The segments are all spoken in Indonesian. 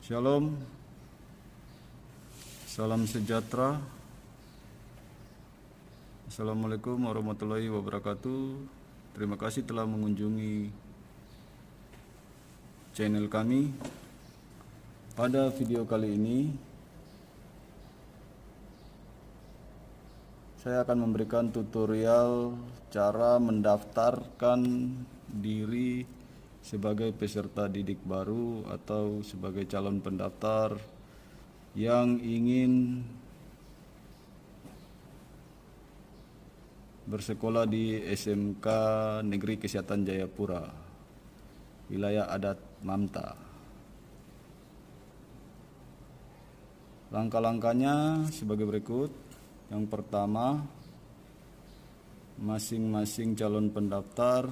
Shalom, salam sejahtera. Assalamualaikum warahmatullahi wabarakatuh. Terima kasih telah mengunjungi channel kami. Pada video kali ini saya akan memberikan tutorial cara mendaftarkan diri sebagai peserta didik baru atau sebagai calon pendaftar yang ingin bersekolah di SMK Negeri Kesehatan Jayapura, wilayah adat Mamta. Langkah-langkahnya sebagai berikut. Yang pertama, masing-masing calon pendaftar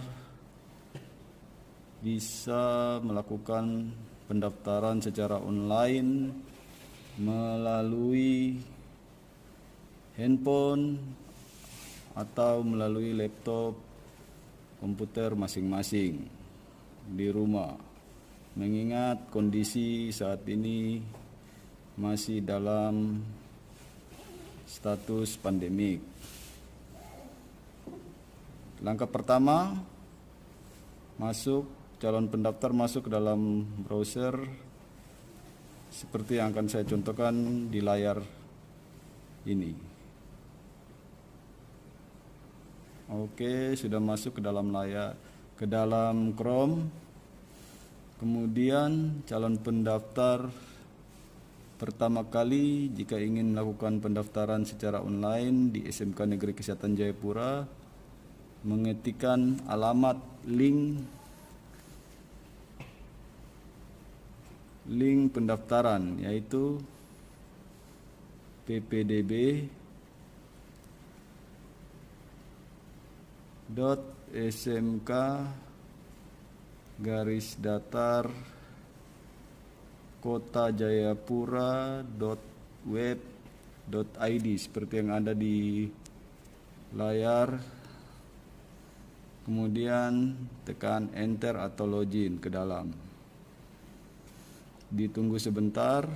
bisa melakukan pendaftaran secara online melalui handphone atau melalui laptop komputer masing-masing di rumah, mengingat kondisi saat ini masih dalam status pandemik. Langkah pertama, calon pendaftar masuk ke dalam browser seperti yang akan saya contohkan di layar ini. Oke, sudah masuk ke dalam Chrome. Kemudian calon pendaftar pertama kali jika ingin melakukan pendaftaran secara online di SMK Negeri Kesehatan Jayapura, mengetikkan alamat link pendaftaran, yaitu ppdb.smk-kotajayapura.web.id seperti yang ada di layar. Kemudian tekan enter atau login ke dalam. Ditunggu sebentar.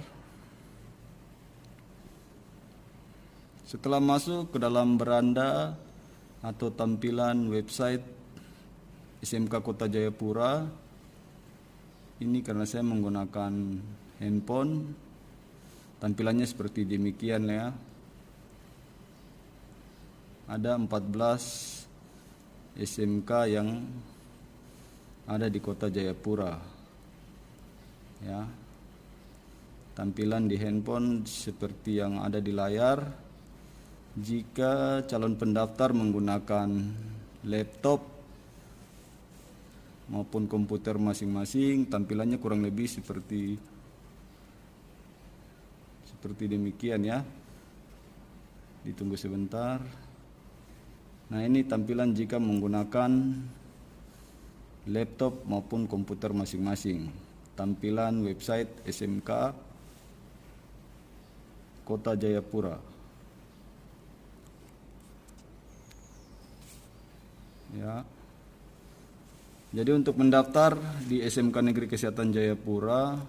Setelah masuk ke dalam beranda atau tampilan website SMK Kota Jayapura, ini karena saya menggunakan handphone, tampilannya seperti demikian ya. Ada 14 SMK yang ada di Kota Jayapura ya. Tampilan di handphone seperti yang ada di layar. Jika calon pendaftar menggunakan laptop maupun komputer masing-masing, tampilannya kurang lebih seperti demikian ya. Ditunggu sebentar. Nah, ini tampilan jika menggunakan laptop maupun komputer masing-masing. Tampilan website SMK Kota Jayapura. Ya. Jadi untuk mendaftar di SMK Negeri Kesehatan Jayapura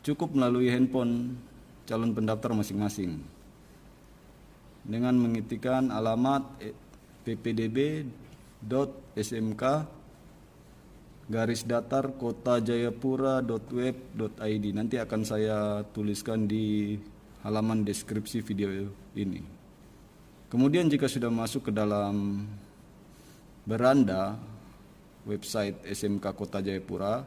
cukup melalui handphone calon pendaftar masing-masing dengan mengetikkan alamat ppdb.smk-kotajayapura.web.id. Nanti akan saya tuliskan di halaman deskripsi video ini. Kemudian jika sudah masuk ke dalam beranda website SMK Kota Jayapura,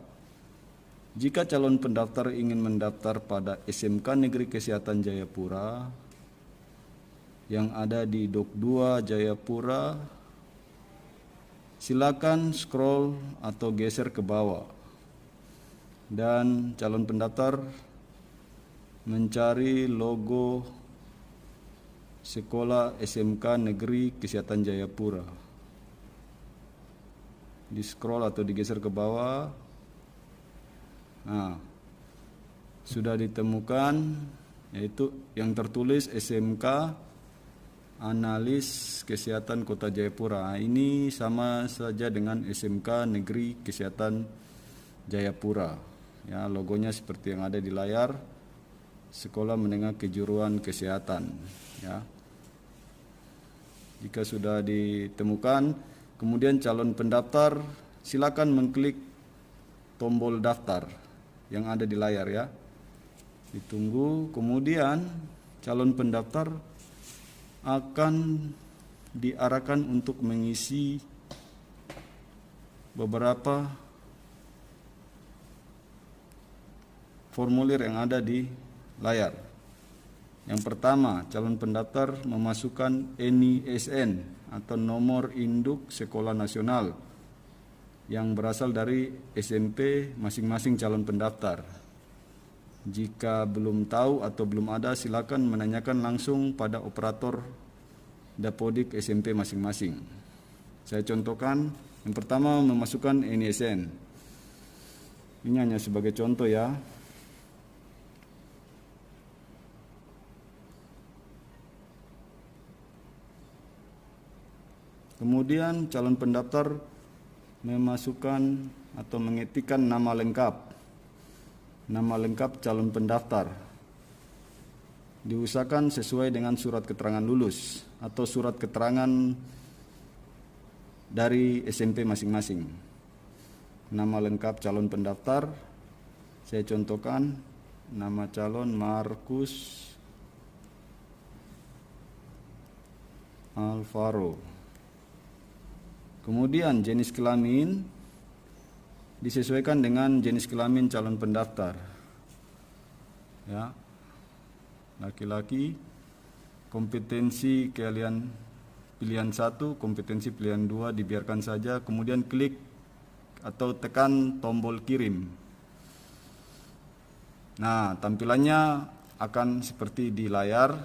jika calon pendaftar ingin mendaftar pada SMK Negeri Kesehatan Jayapura yang ada di Dok 2 Jayapura, silakan scroll atau geser ke bawah dan calon pendaftar mencari logo Sekolah SMK Negeri Kesehatan Jayapura. Di scroll atau digeser ke bawah. Nah, sudah ditemukan, yaitu yang tertulis SMK Analis Kesehatan Kota Jayapura. Ini sama saja dengan SMK Negeri Kesehatan Jayapura Ya, logonya seperti yang ada di layar, Sekolah Menengah Kejuruan Kesehatan. Ya. Jika sudah ditemukan, kemudian calon pendaftar silakan mengklik tombol daftar yang ada di layar ya. Ditunggu, kemudian calon pendaftar akan diarahkan untuk mengisi beberapa formulir yang ada di layar. Yang pertama, calon pendaftar memasukkan NISN atau nomor induk sekolah nasional yang berasal dari SMP masing-masing calon pendaftar. Jika belum tahu atau belum ada, silakan menanyakan langsung pada operator Dapodik SMP masing-masing. Saya contohkan, yang pertama memasukkan NISN. Ini hanya sebagai contoh ya. Kemudian calon pendaftar memasukkan atau mengetikkan nama lengkap. Nama lengkap calon pendaftar. Diusahakan sesuai dengan surat keterangan lulus atau surat keterangan dari SMP masing-masing. Nama lengkap calon pendaftar, saya contohkan, nama calon Markus Alvaro. Kemudian jenis kelamin disesuaikan dengan jenis kelamin calon pendaftar. Ya. Laki-laki, kompetensi keahlian pilihan 1, kompetensi pilihan 2 dibiarkan saja, kemudian klik atau tekan tombol kirim. Nah, tampilannya akan seperti di layar,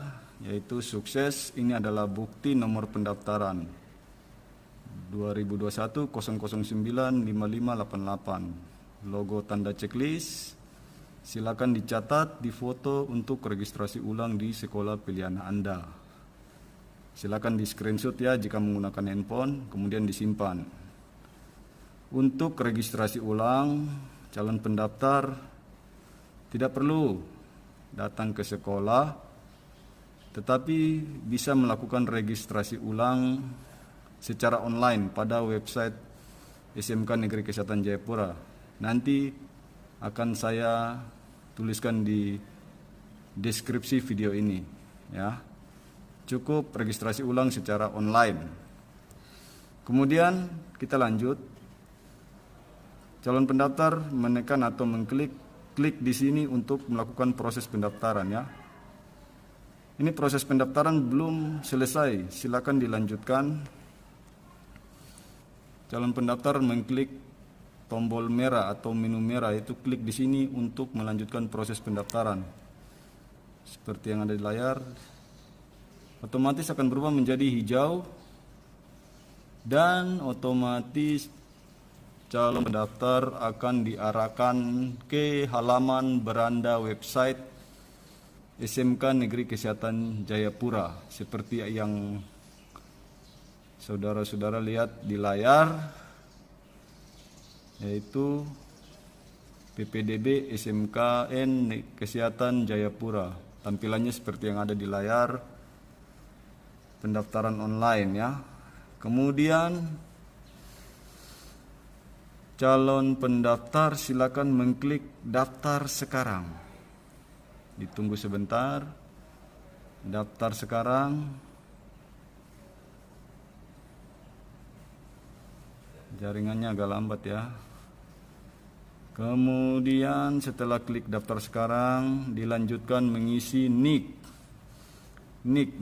yaitu sukses. Ini adalah bukti nomor pendaftaran 2021 009 5588. Logo tanda checklist. Silakan dicatat, difoto untuk registrasi ulang di sekolah pilihan Anda. Silakan di screenshot ya jika menggunakan handphone, kemudian disimpan. Untuk registrasi ulang, calon pendaftar tidak perlu datang ke sekolah, tetapi bisa melakukan registrasi ulang secara online pada website SMK Negeri Kesehatan Jayapura. Nanti akan saya tuliskan di deskripsi video ini ya. Cukup registrasi ulang secara online. Kemudian kita lanjut. Calon pendaftar menekan atau mengklik di sini untuk melakukan proses pendaftaran ya. Ini proses pendaftaran belum selesai, silakan dilanjutkan. Calon pendaftar mengklik tombol merah atau menu merah, itu klik di sini untuk melanjutkan proses pendaftaran. Seperti yang ada di layar, otomatis akan berubah menjadi hijau dan otomatis calon pendaftar akan diarahkan ke halaman beranda website SMK Negeri Kesehatan Jayapura seperti yang saudara-saudara lihat di layar, yaitu PPDB SMKN Kesehatan Jayapura. Tampilannya seperti yang ada di layar, pendaftaran online ya. Kemudian calon pendaftar silakan mengklik daftar sekarang. Ditunggu sebentar. Daftar sekarang. Jaringannya agak lambat ya. Kemudian setelah klik daftar sekarang, dilanjutkan mengisi NIK,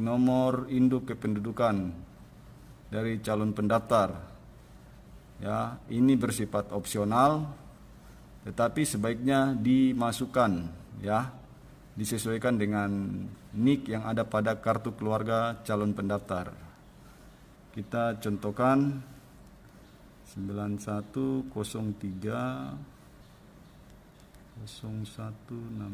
nomor induk kependudukan dari calon pendaftar. Ya, ini bersifat opsional, tetapi sebaiknya dimasukkan ya, disesuaikan dengan NIK yang ada pada kartu keluarga calon pendaftar. Kita contohkan 9103 0161.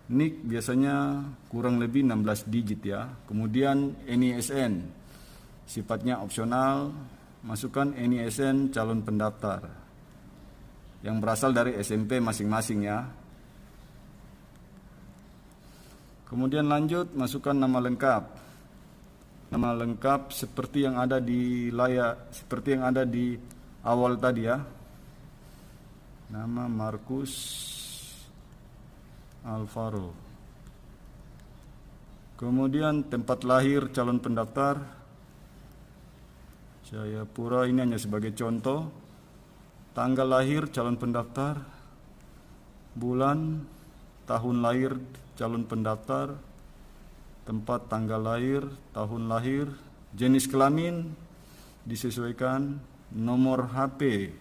NIK biasanya kurang lebih 16 digit ya. Kemudian NISN sifatnya opsional. Masukkan NISN calon pendaftar yang berasal dari SMP masing-masing ya. Kemudian lanjut, masukkan nama lengkap. Nama lengkap seperti yang ada di layar, seperti yang ada di awal tadi ya. Nama Markus Alvaro. Kemudian tempat lahir calon pendaftar Jayapura, ini hanya sebagai contoh. Tanggal lahir calon pendaftar, bulan, tahun lahir calon pendaftar, tempat tanggal lahir, tahun lahir, jenis kelamin disesuaikan, nomor HP.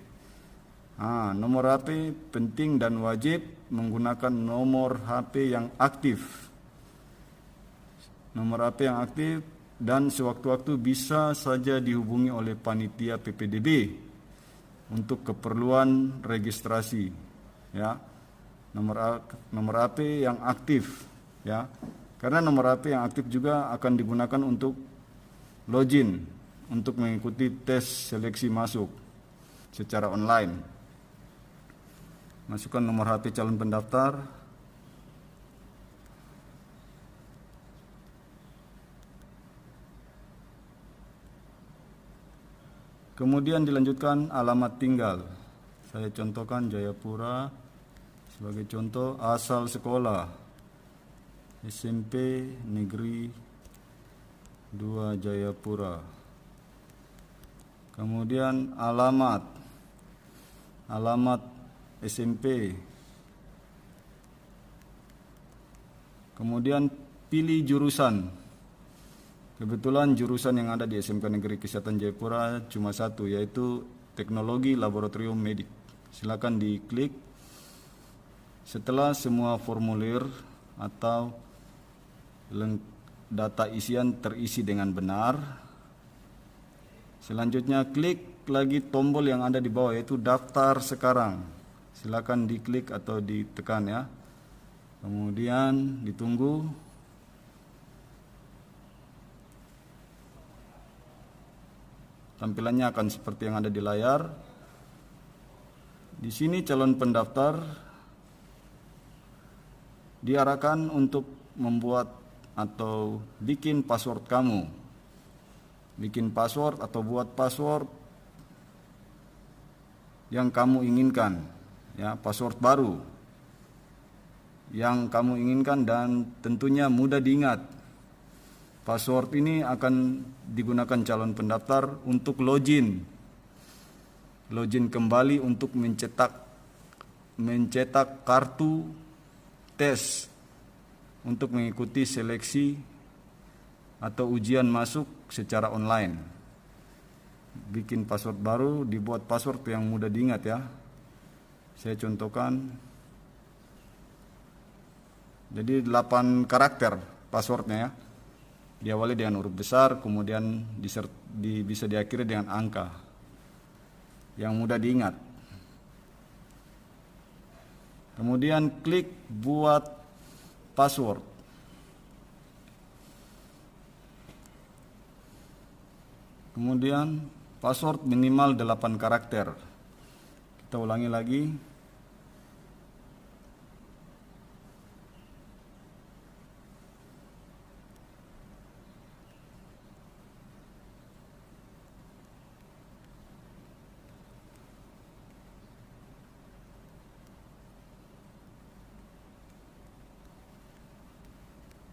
Nomor HP penting dan wajib menggunakan nomor HP yang aktif. Nomor HP yang aktif dan sewaktu-waktu bisa saja dihubungi oleh panitia PPDB untuk keperluan registrasi ya. Nomor HP yang aktif ya. Karena nomor HP yang aktif juga akan digunakan untuk login untuk mengikuti tes seleksi masuk secara online. Masukkan nomor HP calon pendaftar. Kemudian dilanjutkan alamat tinggal. Saya contohkan Jayapura sebagai contoh. Asal sekolah SMP Negeri 2 Jayapura. Kemudian alamat SMP. Kemudian pilih jurusan. Kebetulan jurusan yang ada di SMK Negeri Kesehatan Jayapura cuma satu, yaitu Teknologi Laboratorium Medik. Silakan diklik. Setelah semua formulir atau data isian terisi dengan benar, selanjutnya klik lagi tombol yang ada di bawah, yaitu daftar sekarang. Silakan diklik atau ditekan ya. Kemudian ditunggu. Tampilannya akan seperti yang ada di layar. Di sini calon pendaftar diarahkan untuk membuat atau bikin password kamu. Bikin password atau buat password yang kamu inginkan, ya, password baru yang kamu inginkan dan tentunya mudah diingat. Password ini akan digunakan calon pendaftar untuk login kembali untuk mencetak kartu tes untuk mengikuti seleksi atau ujian masuk secara online. Bikin password baru, dibuat password yang mudah diingat ya. Saya contohkan. Jadi 8 karakter passwordnya ya. Diawali dengan huruf besar, kemudian bisa diakhiri dengan angka yang mudah diingat. Kemudian klik buat password. Kemudian password minimal 8 karakter. Kita ulangi lagi.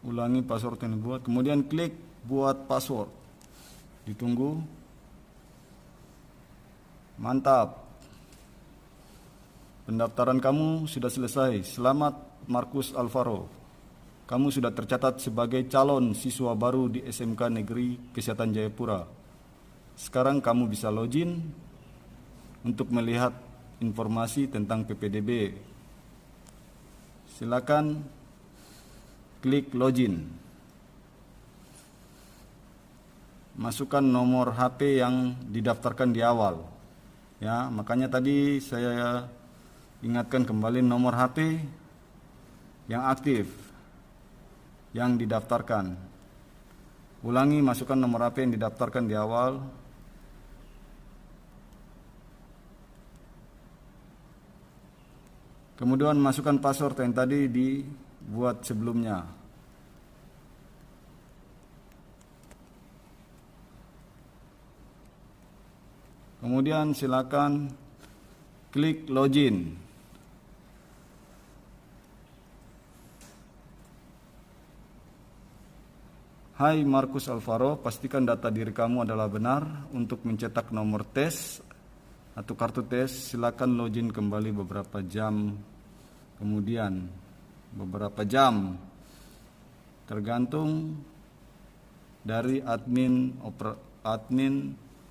Ulangi password yang dibuat, kemudian klik buat password. Ditunggu. Mantap. Pendaftaran kamu sudah selesai. Selamat Markus Alvaro. Kamu sudah tercatat sebagai calon siswa baru di SMK Negeri Kesehatan Jayapura. Sekarang kamu bisa login untuk melihat informasi tentang PPDB. Silakan klik login. Masukkan nomor HP yang didaftarkan di awal. Ya, makanya tadi saya ingatkan kembali nomor HP yang aktif yang didaftarkan. Ulangi, masukkan nomor HP yang didaftarkan di awal. Kemudian masukkan password yang tadi dibuat sebelumnya. Kemudian silakan klik login. Hai Markus Alvaro, pastikan data diri kamu adalah benar. Untuk mencetak nomor tes atau kartu tes, silakan login kembali beberapa jam kemudian. Beberapa jam tergantung dari admin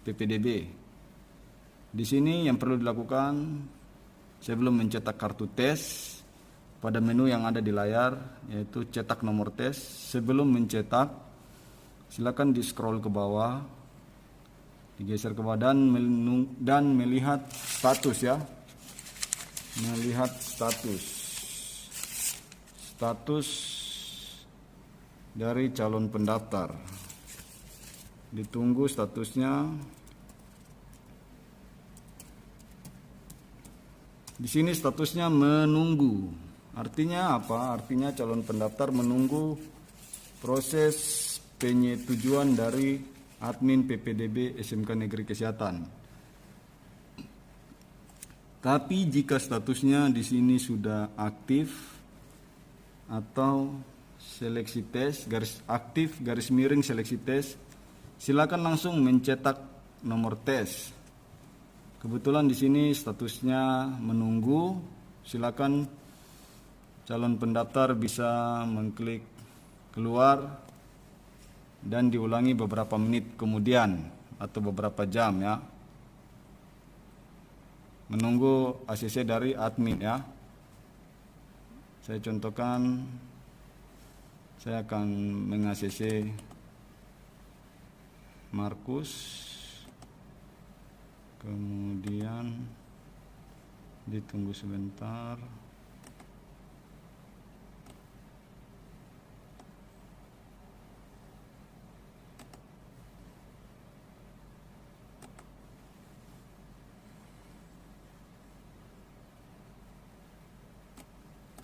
PPDB. Di sini yang perlu dilakukan sebelum mencetak kartu tes, pada menu yang ada di layar yaitu cetak nomor tes. Sebelum mencetak, silakan di scroll ke bawah, digeser ke bawah dan melihat status ya. Melihat status dari calon pendaftar. Ditunggu statusnya. Di sini statusnya menunggu. Artinya apa? Artinya calon pendaftar menunggu proses penyetujuan dari admin PPDB SMK Negeri Kesehatan. Tapi jika statusnya di sini sudah aktif atau seleksi tes _seleksi tes, silakan langsung mencetak nomor tes. Kebetulan di sini statusnya menunggu. Silakan calon pendaftar bisa mengklik keluar dan diulangi beberapa menit kemudian atau beberapa jam ya. Menunggu ACC dari admin ya. Saya contohkan, saya akan meng-ACC Markus, kemudian ditunggu sebentar.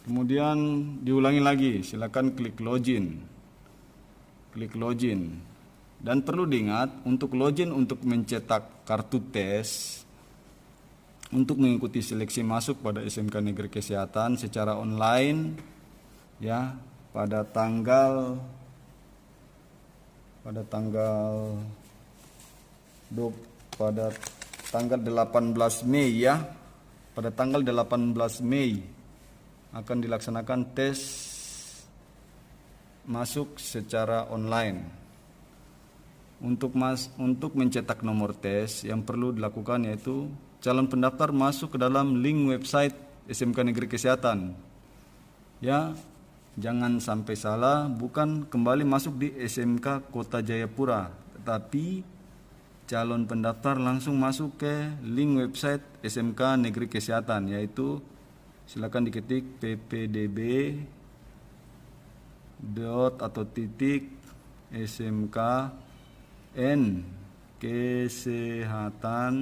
Kemudian diulangi lagi, silakan klik login. Klik login. Dan perlu diingat, untuk login untuk mencetak kartu tes untuk mengikuti seleksi masuk pada SMK Negeri Kesehatan secara online ya, pada tanggal 18 Mei ya. Pada tanggal 18 Mei akan dilaksanakan tes masuk secara online. Untuk mencetak nomor tes yang perlu dilakukan yaitu calon pendaftar masuk ke dalam link website SMK Negeri Kesehatan. Ya, jangan sampai salah, bukan kembali masuk di SMK Kota Jayapura, tetapi calon pendaftar langsung masuk ke link website SMK Negeri Kesehatan, yaitu silakan diketik ppdb.smkn kesehatan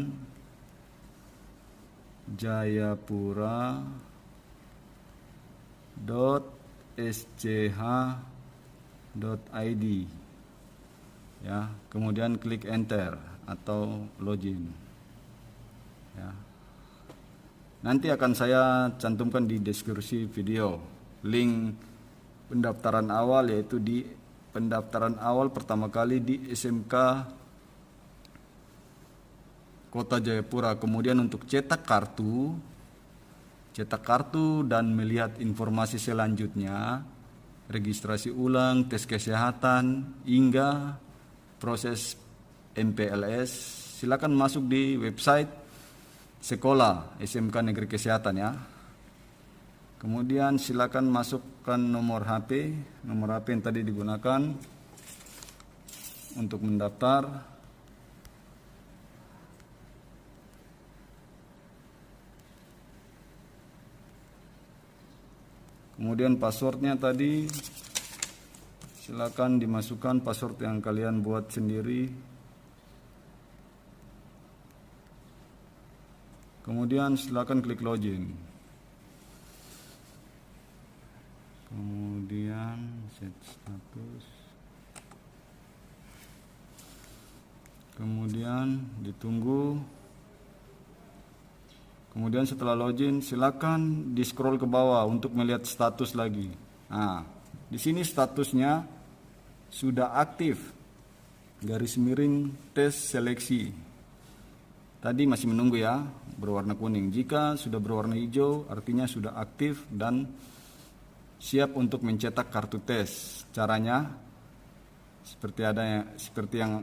jayapura.sch.id ya, kemudian klik enter atau login ya. Nanti akan saya cantumkan di deskripsi video link pendaftaran awal, yaitu di pendaftaran awal pertama kali di SMK Kota Jayapura. Kemudian untuk cetak kartu dan melihat informasi selanjutnya, registrasi ulang, tes kesehatan, hingga proses MPLS, silakan masuk di website sekolah SMK Negeri Kesehatan ya. Kemudian silakan masukkan nomor HP yang tadi digunakan untuk mendaftar. Kemudian passwordnya tadi silakan dimasukkan password yang kalian buat sendiri. Kemudian silakan klik login. Kemudian set status. Kemudian ditunggu. Kemudian setelah login, silakan di scroll ke bawah untuk melihat status lagi. Nah, di sini statusnya sudah aktif. Garis miring tes seleksi. Tadi masih menunggu ya, berwarna kuning. Jika sudah berwarna hijau, artinya sudah aktif dan siap untuk mencetak kartu tes. Caranya seperti yang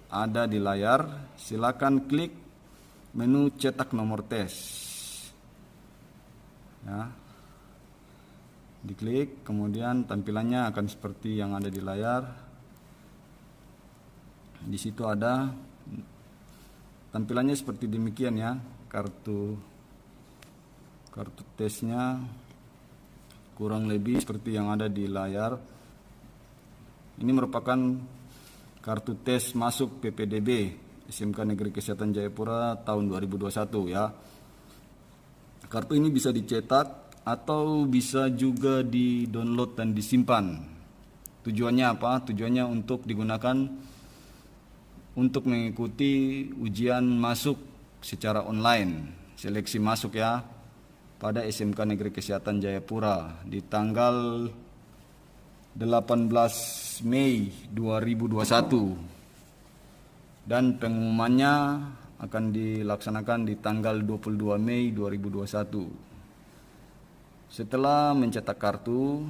ada di layar. Silakan klik menu cetak nomor tes. Ya. Diklik, kemudian tampilannya akan seperti yang ada di layar. Di situ ada tampilannya seperti demikian ya, kartu tesnya kurang lebih seperti yang ada di layar. Ini merupakan kartu tes masuk PPDB SMK Negeri Kesehatan Jayapura tahun 2021 ya. Kartu ini bisa dicetak atau bisa juga di-download dan disimpan. Tujuannya apa? Tujuannya untuk digunakan untuk mengikuti ujian masuk secara online, seleksi masuk ya, pada SMK Negeri Kesehatan Jayapura di tanggal 18 Mei 2021 dan pengumumannya akan dilaksanakan di tanggal 22 Mei 2021. Setelah mencetak kartu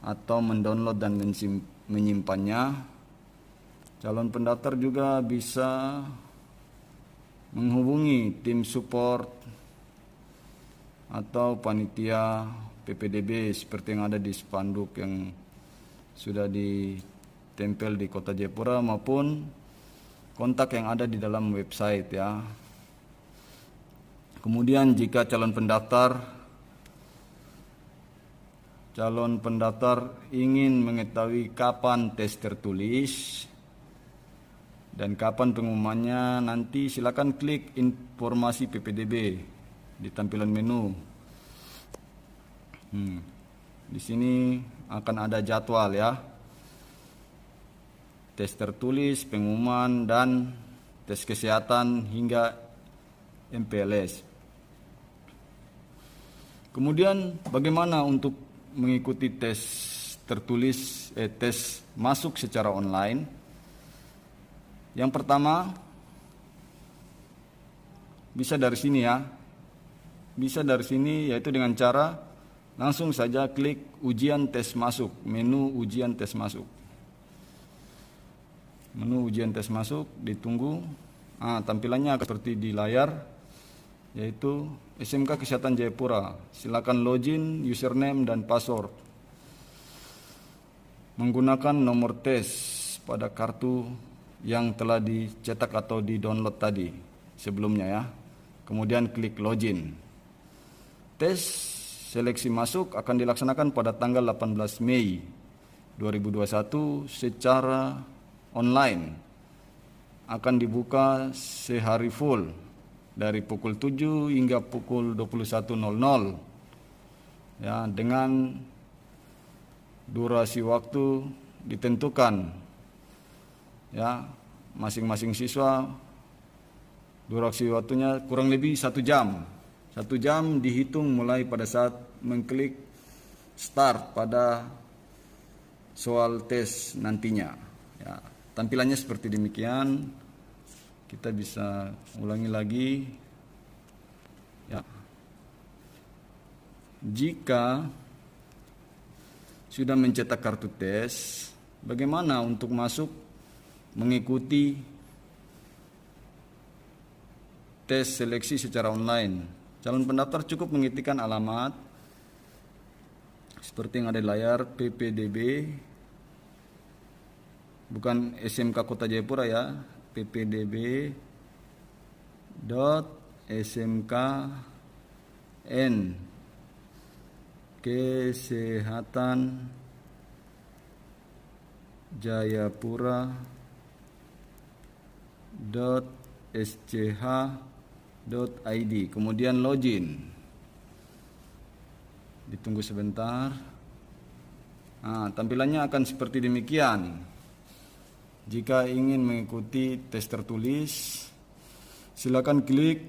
atau mendownload dan menyimpannya, calon pendaftar juga bisa menghubungi tim support atau panitia PPDB seperti yang ada di spanduk yang sudah ditempel di Kota Jayapura maupun kontak yang ada di dalam website ya. Kemudian jika calon pendaftar ingin mengetahui kapan tes tertulis dan kapan pengumumannya, nanti silakan klik informasi PPDB di tampilan menu. Di sini akan ada jadwal ya, tes tertulis, pengumuman, dan tes kesehatan hingga MPLS. Kemudian bagaimana untuk mengikuti tes tertulis, tes masuk secara online? Yang pertama, bisa dari sini ya. Bisa dari sini yaitu dengan cara langsung saja klik ujian tes masuk, menu ujian tes masuk. Menu ujian tes masuk, ditunggu. Tampilannya seperti di layar, yaitu SMK Kesehatan Jayapura. Silakan login, username dan password menggunakan nomor tes pada kartu yang telah dicetak atau di-download tadi sebelumnya ya. Kemudian klik login. Tes seleksi masuk akan dilaksanakan pada tanggal 18 Mei 2021 secara online. Akan dibuka sehari full dari pukul 7 hingga pukul 21.00 ya, dengan durasi waktu ditentukan ya, masing-masing siswa durasi waktunya kurang lebih 1 jam. 1 jam dihitung mulai pada saat mengklik start pada soal tes nantinya ya. Tampilannya seperti demikian. Kita bisa ulangi lagi ya. Jika sudah mencetak kartu tes, bagaimana untuk masuk mengikuti tes seleksi secara online? Calon pendaftar cukup mengetikkan alamat seperti yang ada di layar, PPDB, bukan SMK Kota Jayapura ya, ppdb.smkn Kesehatan jayapura.sch.id, kemudian login. Ditunggu sebentar. Tampilannya akan seperti demikian. Jika ingin mengikuti tes tertulis, silakan klik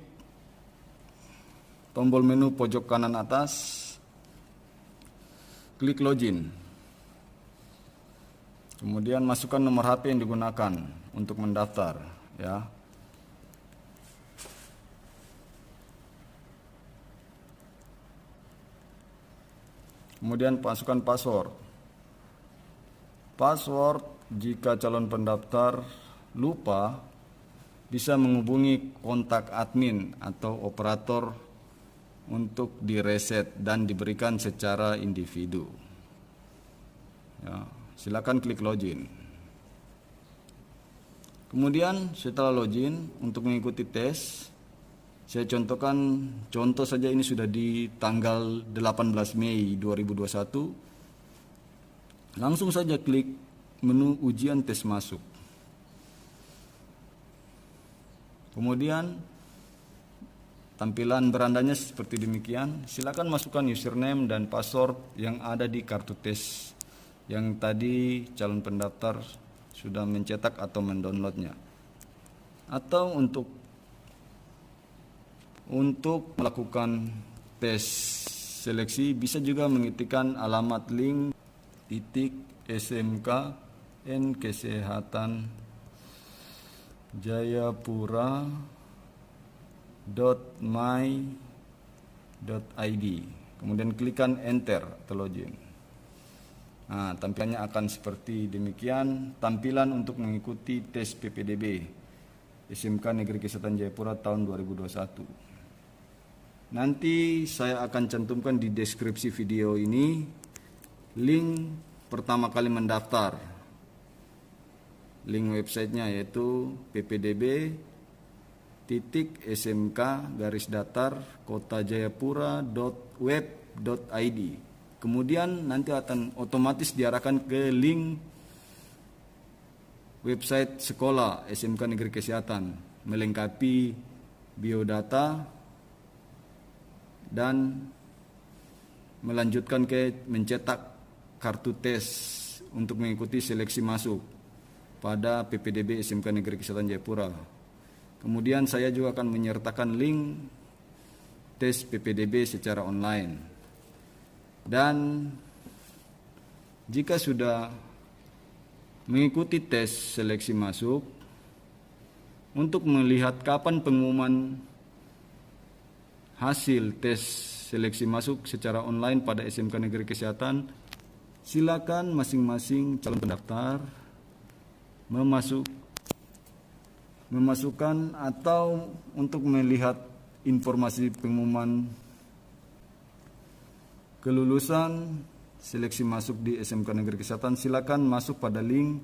tombol menu pojok kanan atas, klik login. Kemudian masukkan nomor HP yang digunakan untuk mendaftar, ya. Kemudian masukkan password. Password jika calon pendaftar lupa, bisa menghubungi kontak admin atau operator untuk direset dan diberikan secara individu. Ya, silakan klik login. Kemudian setelah login, untuk mengikuti tes, saya contohkan, contoh saja ini sudah di tanggal 18 Mei 2021. Langsung saja klik menu ujian tes masuk. Kemudian tampilan berandanya seperti demikian. Silakan masukkan username dan password yang ada di kartu tes yang tadi calon pendaftar sudah mencetak atau mendownloadnya. Atau untuk melakukan tes seleksi bisa juga mengetikkan alamat link .skmkn.kesehatan.jayapura.my.id, kemudian klikkan enter atau login. Tampilannya akan seperti demikian tampilan untuk mengikuti tes PPDB SMK Negeri Kesehatan Jayapura tahun 2021. Nanti saya akan cantumkan di deskripsi video ini link pertama kali mendaftar, link websitenya yaitu ppdb.kotajayapura.web.id. Kemudian nanti akan otomatis diarahkan ke link website sekolah SMK Negeri Kesehatan, melengkapi biodata dan melanjutkan ke mencetak kartu tes untuk mengikuti seleksi masuk pada PPDB SMK Negeri Kesehatan Jayapura. Kemudian saya juga akan menyertakan link tes PPDB secara online. Dan jika sudah mengikuti tes seleksi masuk, untuk melihat kapan pengumuman hasil tes seleksi masuk secara online pada SMK Negeri Kesehatan, silakan masing-masing calon pendaftar memasukkan atau untuk melihat informasi pengumuman kelulusan seleksi masuk di SMK Negeri Kesehatan, silakan masuk pada link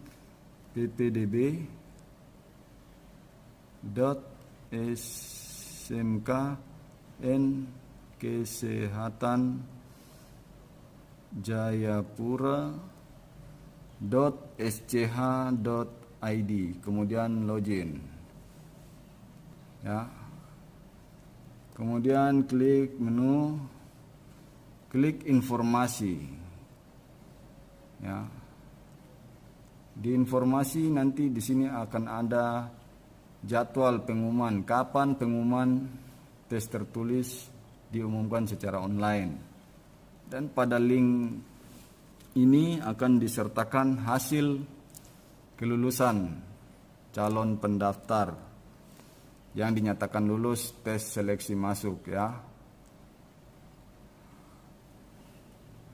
ppdb.smkn.kesehatan.jayapura.sch.id, kemudian login. Ya. Kemudian klik menu, klik informasi. Ya. Di informasi nanti di sini akan ada jadwal pengumuman, kapan pengumuman tes tertulis diumumkan secara online. Dan pada link ini akan disertakan hasil kelulusan calon pendaftar yang dinyatakan lulus tes seleksi masuk, ya.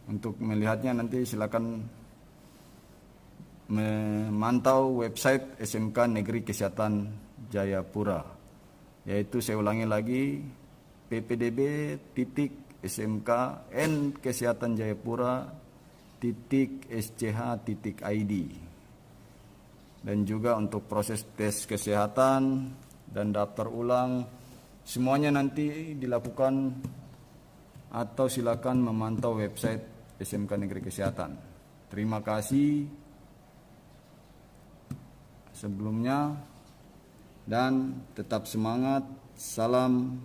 Untuk melihatnya nanti silakan memantau website SMK Negeri Kesehatan Jayapura, yaitu saya ulangi lagi ppdb.kesehatanjayapura.sch.id. Dan juga untuk proses tes kesehatan dan daftar ulang semuanya nanti dilakukan atau silakan memantau website SMK Negeri Kesehatan. Terima kasih. sebelumnya, dan tetap semangat. Salam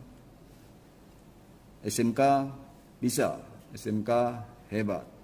SMK bisa, SMK hebat.